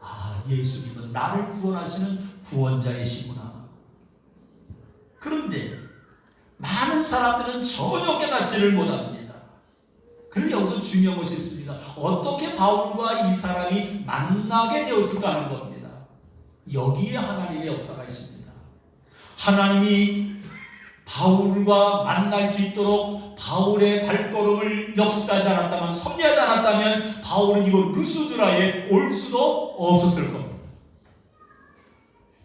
아, 예수님은 나를 구원하시는 구원자이시구나. 그런데 많은 사람들은 전혀 깨닫지를 못합니다. 그런데 여기서 중요한 것이 있습니다. 어떻게 바울과 이 사람이 만나게 되었을까 하는 겁니다. 여기에 하나님의 역사가 있습니다. 하나님이 바울과 만날 수 있도록 바울의 발걸음을 역사하지 않았다면, 섭리하지 않았다면 바울은 이곳 루스드라에 올 수도 없었을 겁니다.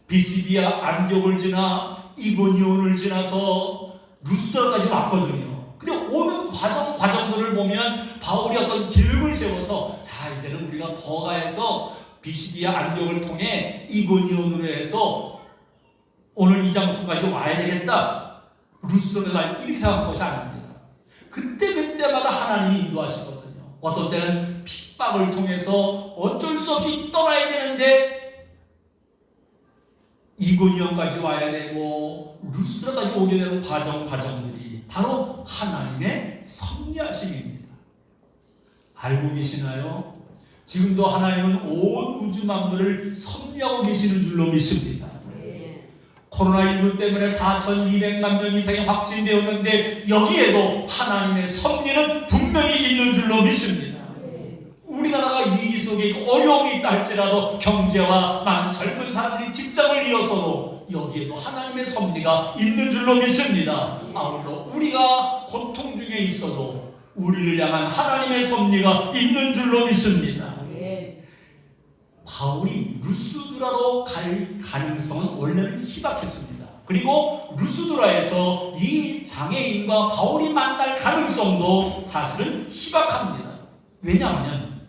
비시디아 안디옥을 지나 이고니온을 지나서 루스드라까지 왔거든요. 근데 오는 과정들을 보면 바울이 어떤 계획을 세워서, 자, 이제는 우리가 버가에서 비시디아 안디옥을 통해 이고니온으로 해서 오늘 이 장소까지 와야 되겠다. 루스드라가 이렇게 생각한 것이 아닙니다. 그때마다 하나님이 인도하시거든요. 어떤 때는 핍박을 통해서 어쩔 수 없이 떠나야 되는데 이고니온까지 와야 되고 루스드라까지 오게 되는 과정들이 바로 하나님의 섭리하심입니다. 알고 계시나요? 지금도 하나님은 온 우주 만물을 섭리하고 계시는 줄로 믿습니다. 코로나19 때문에 4,200만 명 이상이 확진되었는데 여기에도 하나님의 섭리는 분명히 있는 줄로 믿습니다. 우리나라가 위기 속에 있고 어려움이 있다 할지라도, 경제와 많은 젊은 사람들이 직장을 잃어서도 여기에도 하나님의 섭리가 있는 줄로 믿습니다. 아울러 우리가 고통 중에 있어도 우리를 향한 하나님의 섭리가 있는 줄로 믿습니다. 바울이 루스드라로 갈 가능성은 원래는 희박했습니다. 그리고 루스드라에서 이 장애인과 바울이 만날 가능성도 사실은 희박합니다. 왜냐하면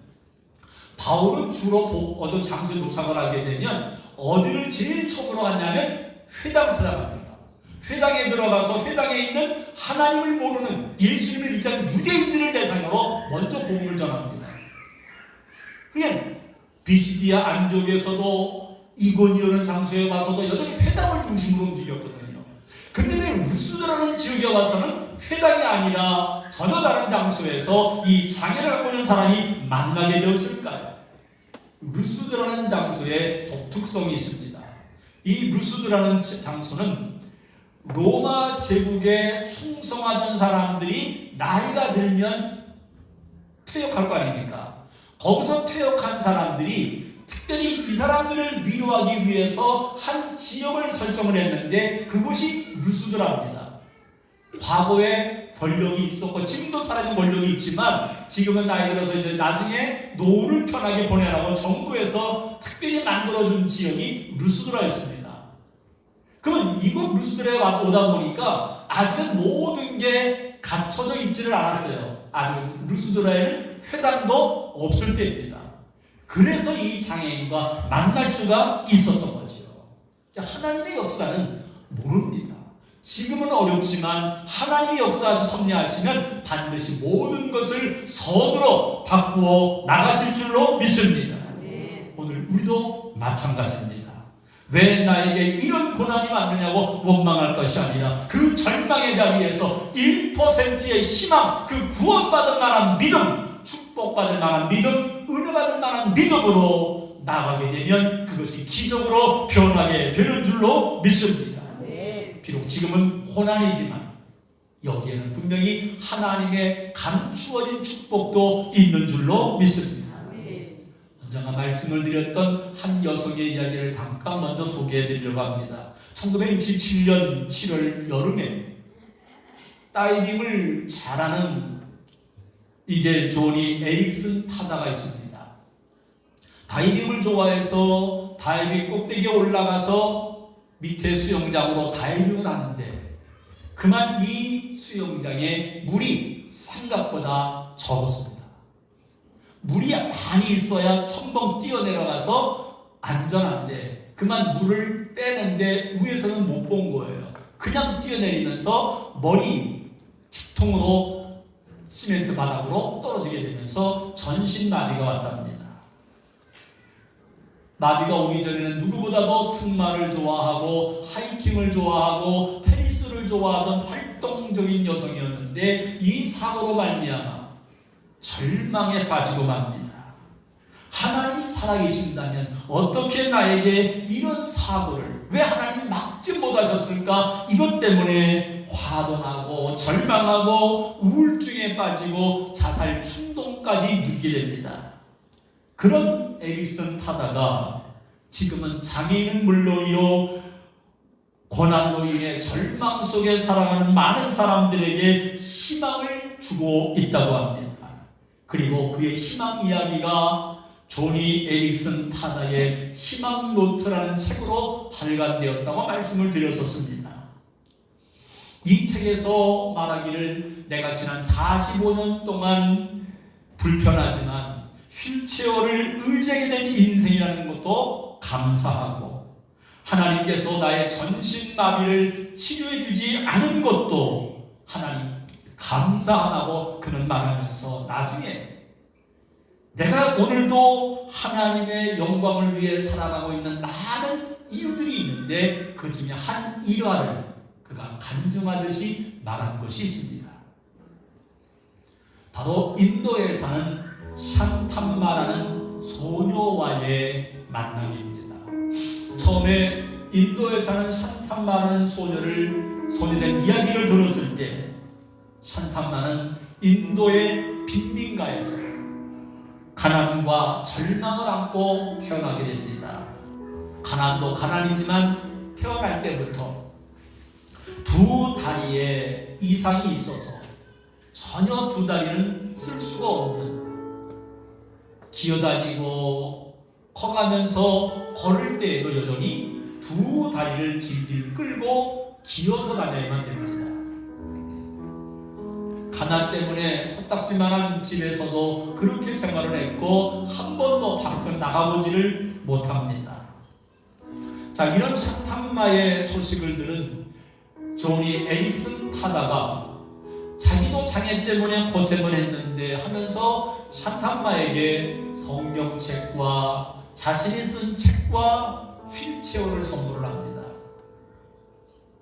바울은 주로 어떤 장소에 도착을 하게 되면 어디를 제일 처음으로 갔냐면 회당을 찾아갑니다. 회당에 들어가서 회당에 있는 하나님을 모르는, 예수님을 믿지 않는 유대인들을 대상으로 먼저 복음을 전합니다. 그냥 비시디아 안디옥에서도 이고니온이라는 장소에 와서도 여전히 회당을 중심으로 움직였거든요. 근데 왜 루스드라는 지역에 와서는 회당이 아니라 전혀 다른 장소에서 이 장애를 갖고 있는 사람이 만나게 되었을까요? 루스드라는 장소에 독특성이 있습니다. 이 루스드라는 장소는 로마 제국에 충성하던 사람들이 나이가 들면 퇴역할 거 아닙니까? 거기서 퇴역한 사람들이 특별히 이 사람들을 위로하기 위해서 한 지역을 설정을 했는데 그곳이 루스드랍니다. 과거에 권력이 있었고 지금도 살아있는 권력이 있지만 지금은 나이 들어서 이제 나중에 노후를 편하게 보내라고 정부에서 특별히 만들어준 지역이 루스드라였습니다. 그러면 이곳 루스드라에 오다 보니까 아직은 모든 게 갖춰져 있지를 않았어요. 아직 루스드라에는 회당도 없을 때입니다. 그래서 이 장애인과 만날 수가 있었던 거죠. 하나님의 역사는 모릅니다. 지금은 어렵지만 하나님이 역사하시 섭리하시면 반드시 모든 것을 선으로 바꾸어 나가실 줄로 믿습니다. 오늘 우리도 마찬가지입니다. 왜 나에게 이런 고난이 왔느냐고 원망할 것이 아니라 그 절망의 자리에서 1%의 희망, 그 구원받을 만한 믿음, 축복받을 만한 믿음, 은혜받을 만한 믿음으로 나가게 되면 그것이 기적으로 변하게 되는 줄로 믿습니다. 비록 지금은 고난이지만 여기에는 분명히 하나님의 감추어진 축복도 있는 줄로 믿습니다. 언젠가 말씀을 드렸던 한 여성의 이야기를 잠깐 먼저 소개해 드리려고 합니다. 1967년 7월 여름에 다이빙을 잘하는 이제 조니 에릭슨 타다가 있습니다. 다이빙을 좋아해서 다이빙 꼭대기에 올라가서 밑에 수영장으로 다이빙을 하는데 그만 이 수영장에 물이 생각보다 적었습니다. 물이 많이 있어야 첨벙 뛰어내려가서 안전한데 그만 물을 빼는데 위에서는 못 본 거예요. 그냥 뛰어내리면서 머리 직통으로 시멘트 바닥으로 떨어지게 되면서 전신마비가 왔답니다. 마비가 오기 전에는 누구보다도 승마를 좋아하고 하이킹을 좋아하고 테니스를 좋아하던 활동적인 여성이었는데 이 사고로 말미암아 절망에 빠지고 맙니다. 하나님이 살아계신다면 어떻게 나에게 이런 사고를 왜 하나님 막지 못하셨을까? 이것 때문에 화도 나고 절망하고 우울증에 빠지고 자살 충동까지 느끼게 됩니다. 그런 에릭슨 타다가 지금은 장애인은 물론이요 고난로 인해 절망 속에 살아가는 많은 사람들에게 희망을 주고 있다고 합니다. 그리고 그의 희망 이야기가 조니 에릭슨 타다의 희망 노트라는 책으로 발간되었다고 말씀을 드렸었습니다. 이 책에서 말하기를 내가 지난 45년 동안 불편하지만 휠체어를 의지하게 된 인생이라는 것도 감사하고 하나님께서 나의 전신마비를 치료해 주지 않은 것도 하나님 감사하다고 그는 말하면서 나중에 내가 오늘도 하나님의 영광을 위해 살아가고 있는 많은 이유들이 있는데 그 중에 한 일화를 그가 간증하듯이 말한 것이 있습니다. 바로 인도에 사는 샨탐마라는 소녀와의 만남입니다. 처음에 인도에 사는 샨탐마라는 소녀의 이야기를 들었을 때 샨탐마는 인도의 빈민가에서 가난과 절망을 안고 태어나게 됩니다. 가난도 가난이지만 태어날 때부터 두 다리에 이상이 있어서 전혀 두 다리는 쓸 수가 없는 기어다니고 커가면서 걸을 때에도 여전히 두 다리를 질질 끌고 기어서 다녀야만 됩니다. 가난 때문에 코딱지만한 집에서도 그렇게 생활을 했고 한 번도 밖을 나가보지를 못합니다. 자, 이런 샤탐마의 소식을 들은 조니 에릭슨 타다가 자기도 장애 때문에 고생을 했는데 하면서 샤탐마에게 성경책과 자신이 쓴 책과 휠체어를 선물을 합니다.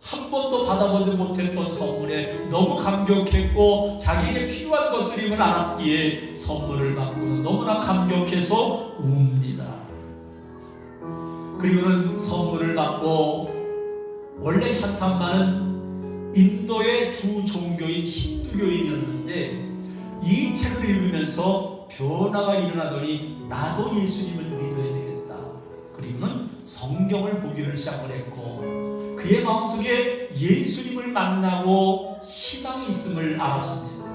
한 한 번도 받아보지 못했던 선물에 너무 감격했고 자기에게 필요한 것들임을 알았기에 선물을 받고는 너무나 감격해서 웁니다. 그리고는 선물을 받고, 원래 샤탄마는 인도의 주 종교인 힌두교인이었는데 이 책을 읽으면서 변화가 일어나더니 나도 예수님을 믿어야 되겠다. 그리고는 성경을 보기를 시작을 했고 그의 마음속에 예수님을 만나고 희망이 있음을 알았습니다.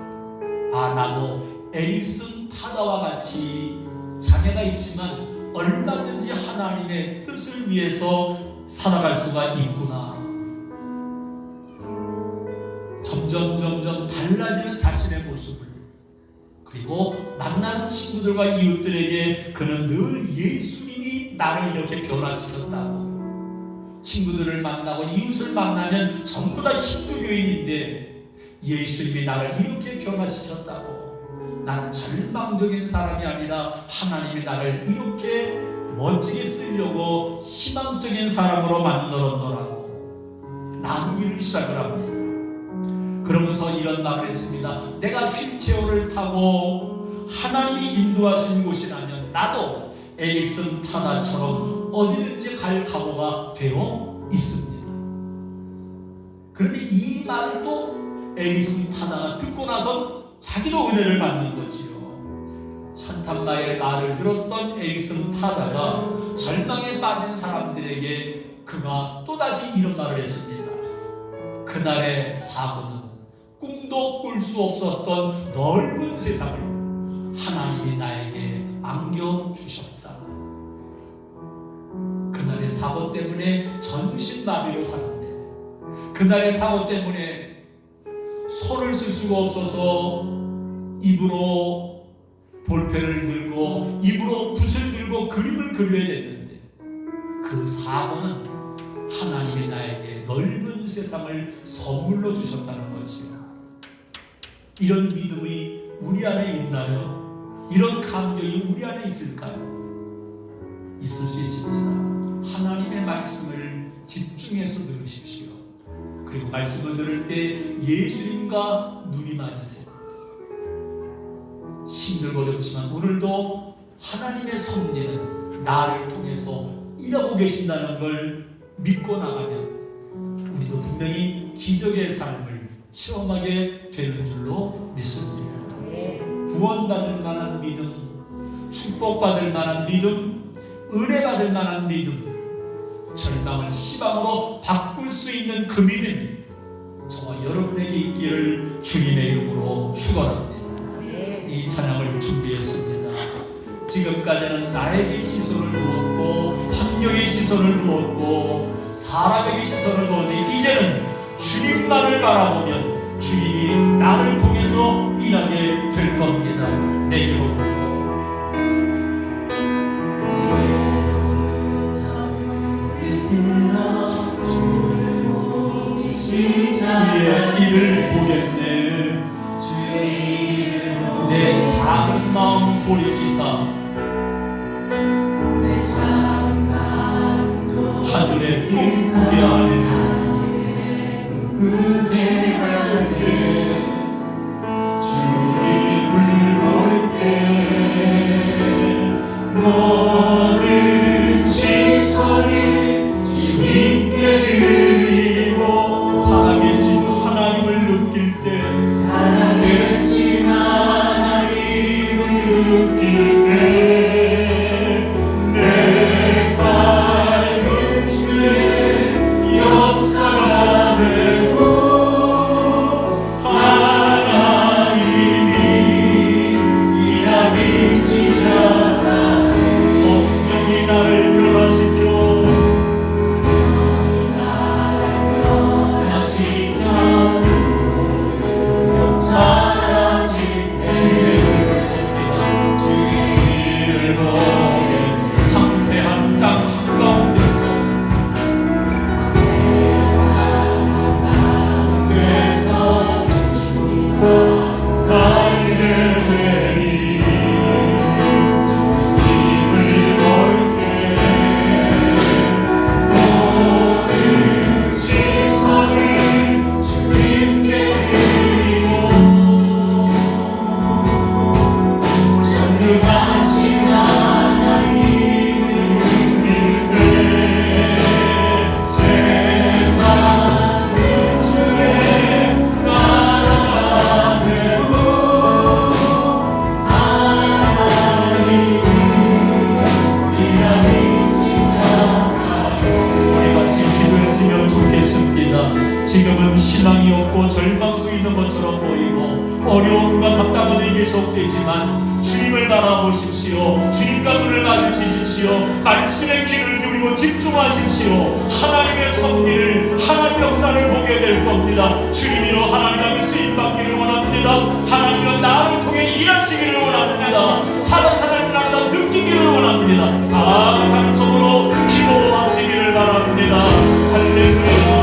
아, 나도 에릭슨 타다와 같이 장애가 있지만 얼마든지 하나님의 뜻을 위해서 살아갈 수가 있구나. 점점 달라지는 자신의 모습을, 그리고 만나는 친구들과 이웃들에게 그는 늘 예수님이 나를 이렇게 변화시켰다고, 친구들을 만나고 이웃을 만나면 전부 다 힌두교인인데 예수님이 나를 이렇게 변화시켰다고, 나는 절망적인 사람이 아니라 하나님이 나를 이렇게 멋지게 쓰려고 희망적인 사람으로 만들었노라고 나누기를 시작을 합니다. 그러면서 이런 말을 했습니다. 내가 휠체어를 타고 하나님이 인도하신 곳이라면 나도 에릭슨 타다처럼 어디든지 갈 각오가 되어 있습니다. 그런데 이 말을 또 에릭슨 타다가 듣고 나서 자기도 은혜를 받는 거지요. 샤탄마의 말을 들었던 에릭슨 타다가 절망에 빠진 사람들에게 그가 또다시 이런 말을 했습니다. 그날의 사고는 꿈도 꿀 수 없었던 넓은 세상을 하나님이 나에게 안겨주셨다. 그날의 사고 때문에 전신마비로 살았대. 그날의 사고 때문에 손을 쓸 수가 없어서 입으로 볼펜을 들고 입으로 붓을 들고 그림을 그려야 됐는데 그 사고는 하나님이 나에게 넓은 세상을 선물로 주셨다는 거지요. 이런 믿음이 우리 안에 있나요? 이런 감격이 우리 안에 있을까요? 있을 수 있습니다. 하나님의 말씀을 집중해서 들으십시오. 그리고 말씀을 들을 때 예수님과 눈이 맞으세요. 힘들고 어렵지만 오늘도 하나님의 섭리는 나를 통해서 일하고 계신다는 걸 믿고 나가면 우리도 분명히 기적의 삶을 체험하게 되는 줄로 믿습니다. 구원받을 만한 믿음, 축복받을 만한 믿음, 은혜받을 만한 믿음, 절망을 희망으로 바꿀 수 있는 그 믿음이 저와 여러분에게 있기를 주님의 이름으로 축원합니다. 이 찬양을 준비했습니다. 지금까지는 나에게 시선을 두었고 환경에 시선을 두었고 사람에게 시선을 두었는데 이제는 주님만을 바라보면 주님이 나를 통해서 일하게 될 겁니다. 내게로부터 주의 일을 보겠네. 내 작은 마음 돌이키사 하늘의 꿈꾸게 하네. 주님을 볼 때 모든 시선이 주님께 드리고 살아계신 하나님을 느낄 때 살아계신 하나님을 느낄 때 내 삶은 주의 역사 지금은 희망이 없고 절망 속에 있는 것처럼 보이고 어려움과 답답함이 계속되지만 주님을 바라보십시오. 주님과 눈을 마주치십시오. 말씀의 귀를 기울이고 집중하십시오. 하나님의 섭리를, 하나님의 역사를 보게 될 겁니다. 주님이로 하나님 앞에 쓰임받기를 원합니다. 하나님은 나를 통해 일하시기를 원합니다. 하나님을 나보다 느끼기를 원합니다. 다 같이 한 손으로 기도하시기를 바랍니다. 할렐루야.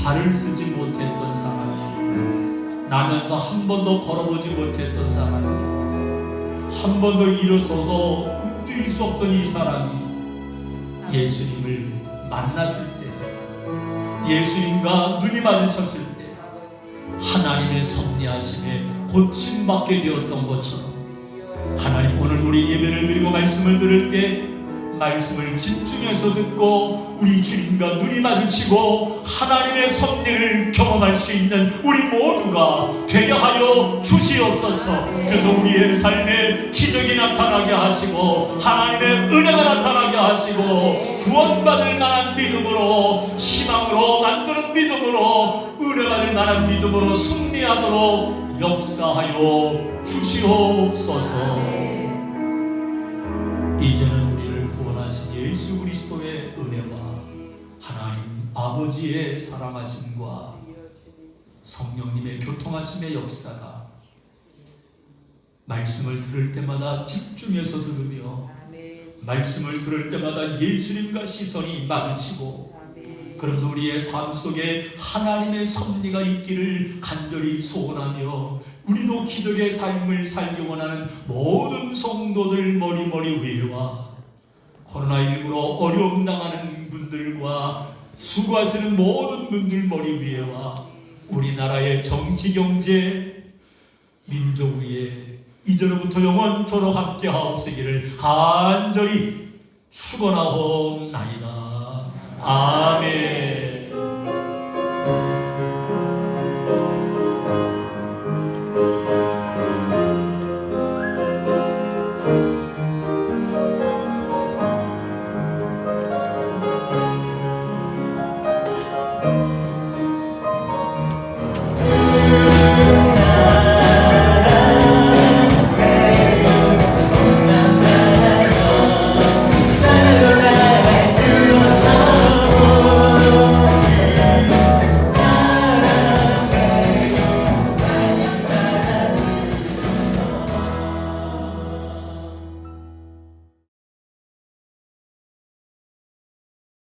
발을 쓰지 못했던 사람이, 나면서 한 번도 걸어보지 못했던 사람이, 한 번도 일어서서 움직일 수 없던 이 사람이 예수님을 만났을 때, 예수님과 눈이 마주쳤을 때 하나님의 섭리하심에 고침받게 되었던 것처럼, 하나님 오늘 우리 예배를 드리고 말씀을 들을 때 말씀을 집중해서 듣고 우리 주님과 눈이 마주치고 하나님의 섭리를 경험할 수 있는 우리 모두가 되게 하여 주시옵소서. 그래서 우리의 삶에 기적이 나타나게 하시고 하나님의 은혜가 나타나게 하시고 구원받을 만한 믿음으로, 희망으로 만드는 믿음으로, 은혜받을 만한 믿음으로 승리하도록 역사하여 주시옵소서. 이제는 우리를 구원하신 예수 그리스도의 은혜와 하나님 아버지의 사랑하심과 성령님의 교통하심의 역사가 말씀을 들을 때마다 집중해서 들으며 말씀을 들을 때마다 예수님과 시선이 마주치고, 그러면서 우리의 삶 속에 하나님의 섭리가 있기를 간절히 소원하며, 우리도 기적의 삶을 살기 원하는 모든 성도들 머리 위에와 코로나19로 어려움 당하는 분들과 수고하시는 모든 분들 머리 위에와 우리나라의 정치, 경제, 민족 위에 이제로부터 영원토록 함께 하옵시기를 간절히 축원하옵나이다. 아멘.